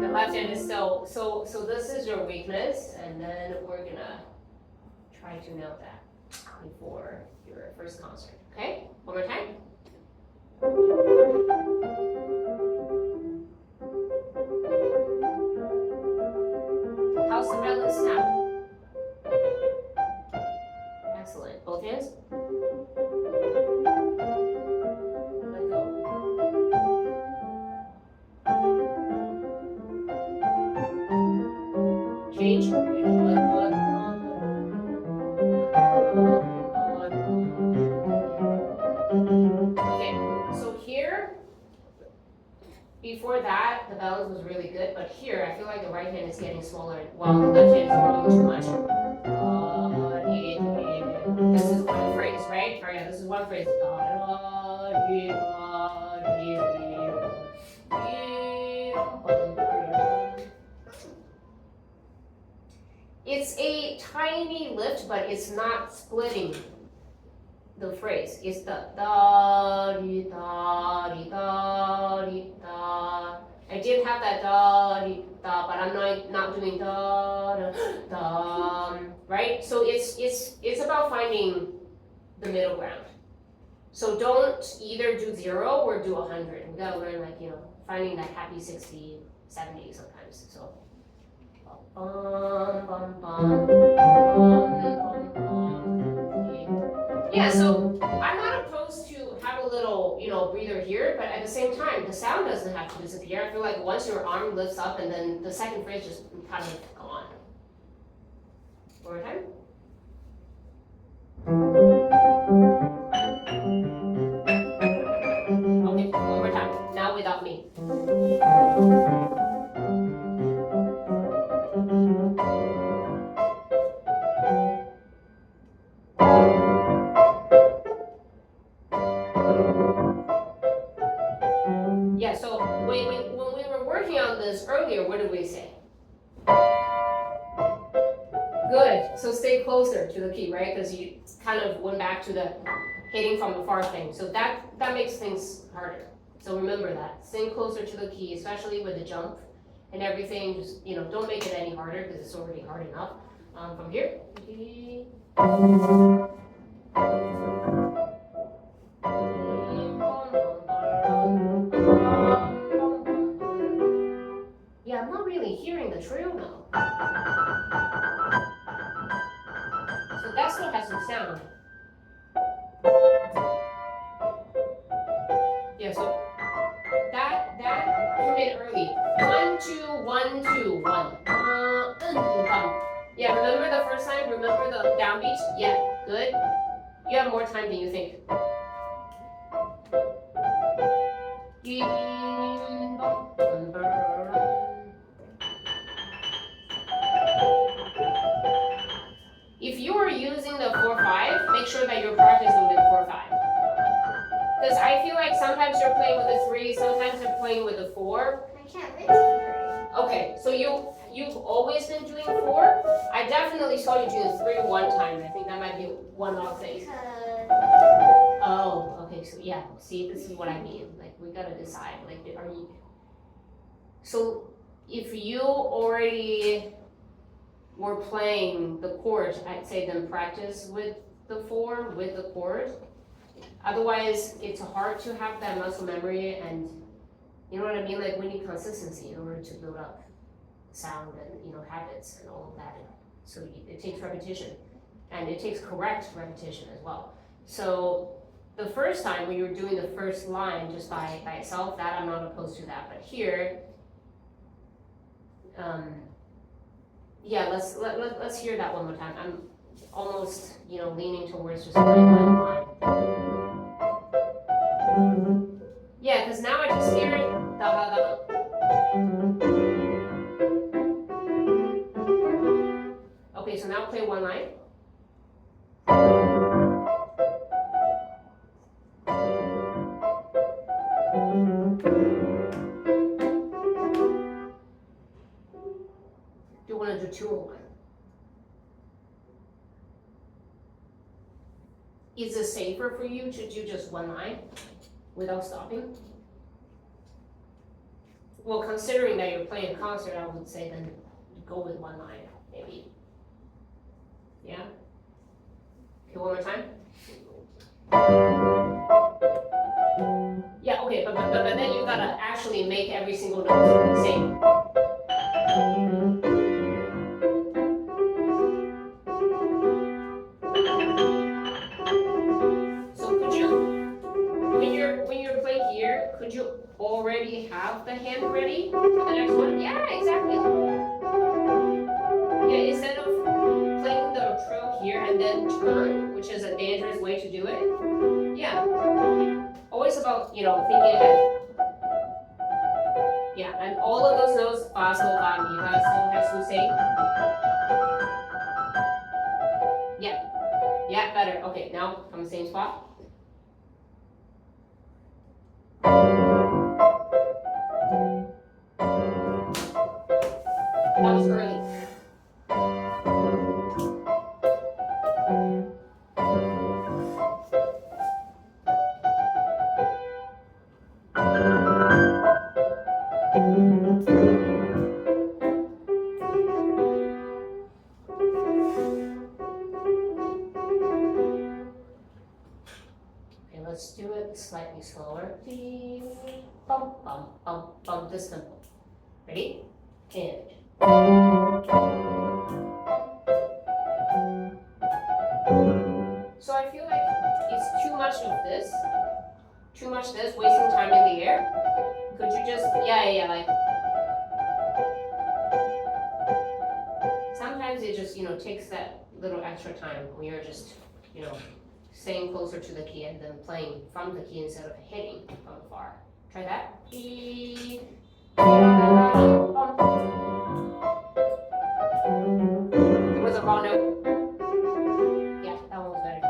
The left hand is still so this is your weakness, and then we're gonna try to nail that before your first concert. Okay? One more time. How's the balance now? Excellent. Both hands. Let go. Change. Let go. balance was really good, but here I feel like the right hand is getting smaller while the left hand is growing too much. This is one phrase, right? Oh yeah, this is one phrase. It's a tiny lift, but it's not splitting the phrase. It's the da di da di da di da. I did have that da di da, but I'm not doing da da da. Right? So it's about finding the middle ground. So don't either do 0 or do 100. We gotta learn finding that happy 60, 70 sometimes. So yeah, so I'm not opposed to have a little, breather here, but at the same time, the sound doesn't have to disappear. I feel like once your arm lifts up and then the second phrase just kind of gone. One more time. Okay, one more time. Now without me. Yeah, so when we were working on this earlier, what did we say? Good, so stay closer to the key, right? Because you kind of went back to the hitting from the far thing. So that makes things harder. So remember that. Stay closer to the key, especially with the jump and everything. Just, don't make it any harder because it's already hard enough. From here. Yeah, I'm not really hearing the trill now. So that still has some sound. Yeah, so that come in early. 1, 2, 1, 2, 1. Yeah, remember the first time? Remember the downbeat? Yeah, good. You have more time than you think. If you are using the 4/5, make sure that you're practicing with 4/5. Because I feel like sometimes you're playing with the 3, sometimes you're playing with the 4. I can't reach the Okay, so you've always been doing 4. I definitely saw you do the 3 one time. I think that might be one off thing. Oh, okay, so yeah, see, this is what I mean. Like, we gotta decide, are you... So, if you already were playing the chord, I'd say then practice with the 4, with the chord. Otherwise, it's hard to have that muscle memory, and you know what I mean? Like, we need consistency in order to build up sound and, habits and all of that. So it takes repetition, and it takes correct repetition as well. So the first time when you're doing the first line just by itself, that I'm not opposed to that. But here, yeah, let's hear that one more time. I'm almost, leaning towards just playing one line. Yeah, because now I just hear it. Da, da, da. Okay, so now play one line. Do you want to do 2 or 1? Is it safer for you to do just one line without stopping? Well, considering that you're playing a concert, I would say then go with one line, maybe. Yeah? Okay, one more time. Yeah, okay, but then you gotta actually make every single note the same. So could you, when you're playing here, could you already have the hand ready for the next one? Yeah, exactly. Yeah, instead of playing the trill here and then turn, which is a dangerous way to do it. Yeah. Always about, thinking ahead. Yeah, and all of those notes, fa, sol, fa, mi, fa, sol, ha, su, say. Yeah, better. Okay, now from the same spot. That was early. Okay, let's do it slightly slower. Bum, bum, bum, bum, this tempo. Ready? And. So I feel like it's too much of this, wasting time in the air. Could you just, yeah, like. Sometimes it just, takes that little extra time when you're just, staying closer to the key and then playing from the key instead of hitting from far. Try that. It was a wrong note. Yeah, that one was better.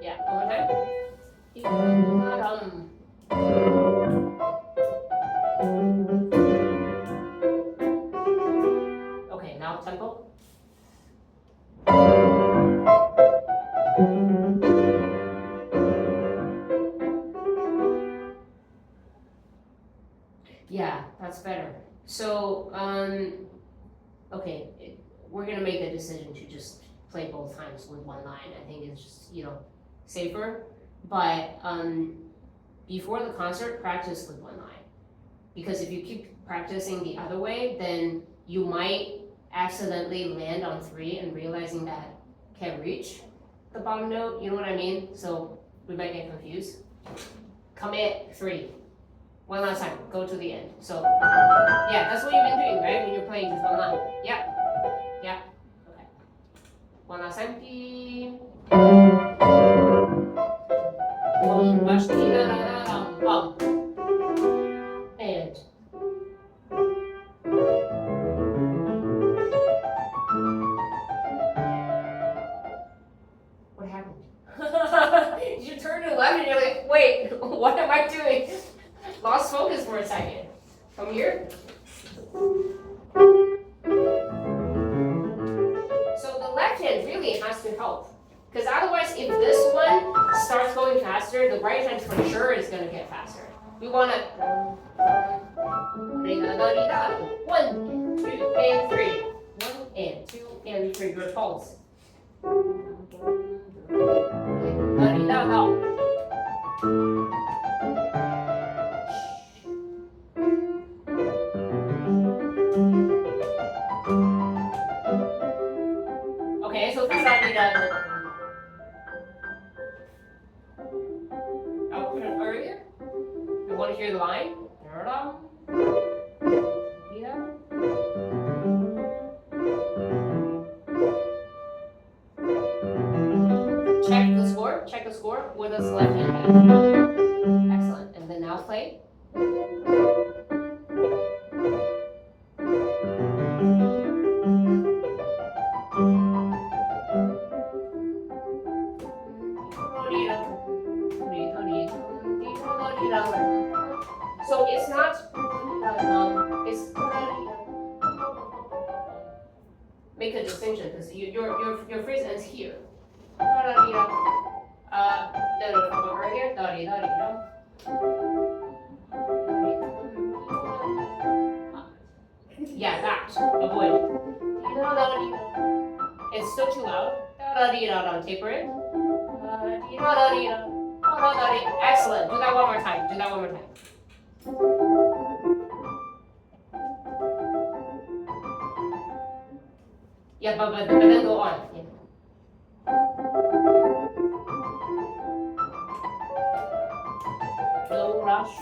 Yeah, one more time. Okay, now tempo. Yeah, that's better. So, okay, we're gonna make a decision to just play both times with one line. I think it's just, safer. But before the concert, practice with one line. Because if you keep practicing the other way, then you might accidentally land on 3 and realizing that can't reach the bottom note, you know what I mean? So we might get confused. Commit 3. One last time, go to the end. So, yeah, that's what you've been doing, right? When you're playing just one line. Yeah, okay. One last time. And. What happened? You turn to the left and you're like, wait, what am I doing? Lost focus for a second. From here. So the left hand really has to help. Because otherwise, if this one starts going faster, the right hand for sure is going to get faster. We want to 1, 2, and 3. 1 and 2 and 3. Your pulse. Okay, so earlier, you want to hear the line? Check the score with this left hand. Excellent. And then now play. So it's not, it's, make a distinction because your phrase ends here. No, from earlier. Yeah, that. Avoid. It's still too loud. Taper it. Excellent. Do that one more time. Yeah, but then go on. Yeah. No rush.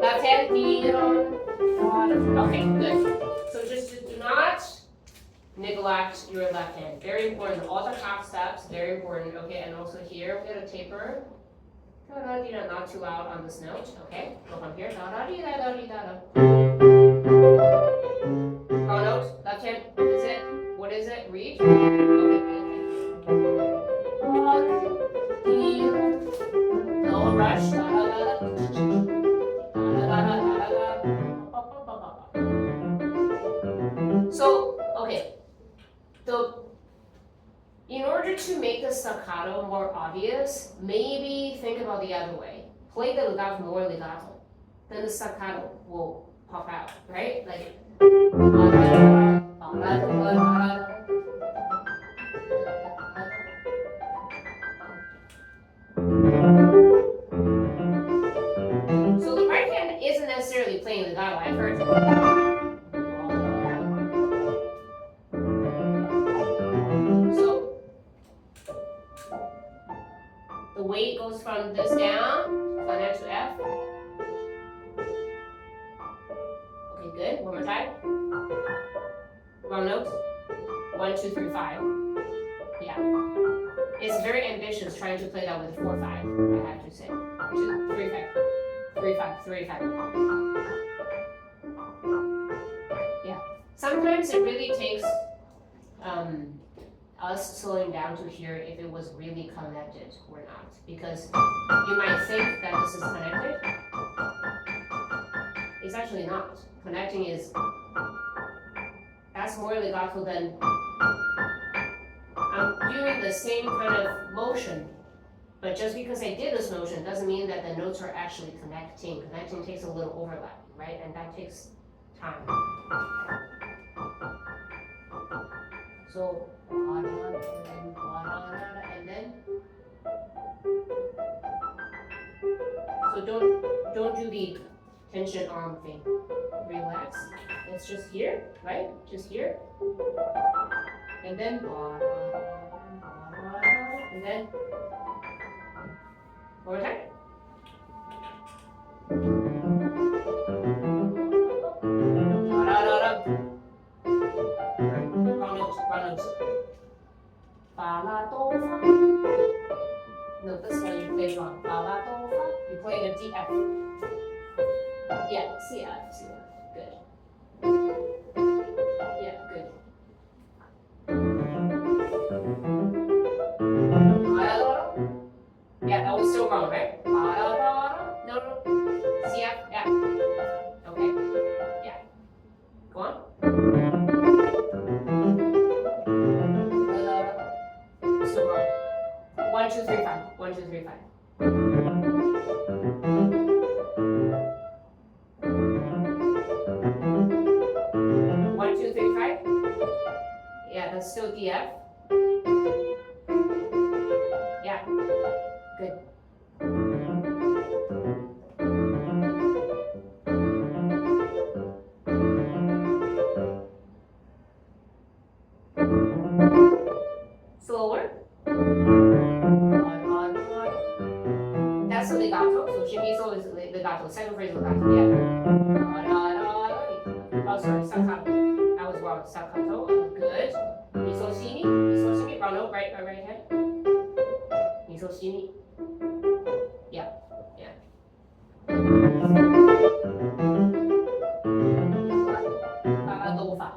Left hand, okay, good. So just do not neglect your left hand. Very important. All the half steps, very important. Okay, and also here we're gonna taper. Da da dee da, not too loud on this note. Okay, go from here. Da da dee da da dee da da. Wrong note. Left hand. What is it? What is it? Read. Okay, no rush. Da da da da. Da da da da da da. So, okay. In order to make the staccato more obvious, maybe think about the other way. Play the legato more legato. Then the staccato will pop out, right? Like. So the right hand isn't necessarily playing legato. I've heard. So the weight goes from this down, clarinet to F. Okay, good. One more time. Wrong notes. 1, 2, 3, 5. Yeah. It's very ambitious trying to play that with 4, 5. I have to say. 2, 3, 5. 3, 5. 3, 5. Yeah. Sometimes it really takes us slowing down to hear if it was really connected or not, because you might think that this is connected. It's actually not. Connecting is, that's more legato than I'm doing the same kind of motion, but just because I did this motion doesn't mean that the notes are actually connecting. Connecting takes a little overlap, right? And that takes time. So, and then, so don't do the tension arm thing. Relax. It's just here, right? Just here. And then, and then, one more time. Wrong notes, wrong notes. Fa la do fa. No, this one you play wrong. Fa la do fa. You play the D F. Yeah, C F, C F. Good. Yeah, good. Yeah, that was still wrong, right? No, no. C F, yeah. Okay. Yeah. Go on. Still wrong. 1, 2, 3, 5. 1, 2, 3, 5. Yeah, that's still DF. Yeah, good. Slower. That's the legato. So shimiso is legato. Second phrase legato. Yeah. Oh, sorry, staccato. I was wrong. Staccato. Good. Misoshimi. Misoshimi. Wrong note. Right hand. Misoshimi. Yeah. Yeah. Dofa.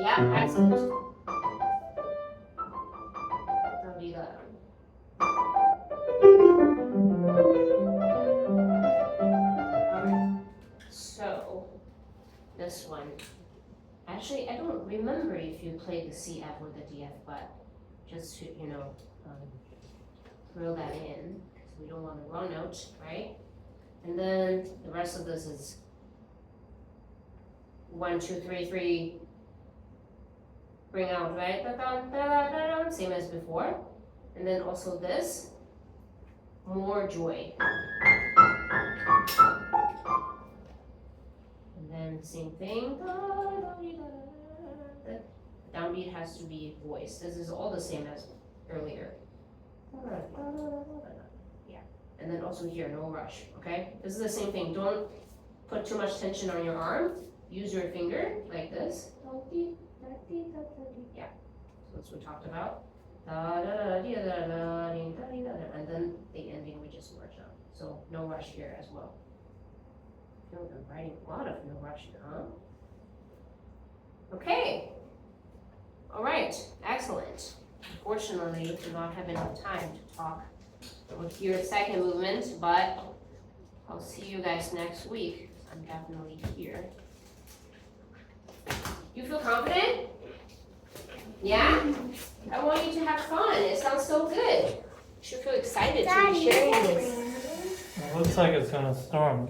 Yeah, excellent. So, this one. Actually, I don't remember if you played the CF or the DF, but just to, throw that in, because we don't want the wrong note, right? And then the rest of this is 1, 2, 3, 3. Bring out, right? Da-da-da-da-da, same as before. And then also this, more joy. And then same thing. The downbeat has to be voice. This is all the same as earlier. Yeah. And then also here, no rush, okay? This is the same thing. Don't put too much tension on your arm, use your finger like this. That's what we talked about. Da, da, da, dee, da, da, da, dee, da, dee, da, da. And then the ending we just merge up. So no rush here as well. I feel like I'm writing a lot of no rush here, huh? Okay. All right, excellent. Unfortunately, we do not have enough time to talk with your second movement, but I'll see you guys next week. I'm definitely here. You feel confident? Yeah? I want you to have fun. It sounds so good. You should feel excited to be sharing this. It looks like it's gonna storm.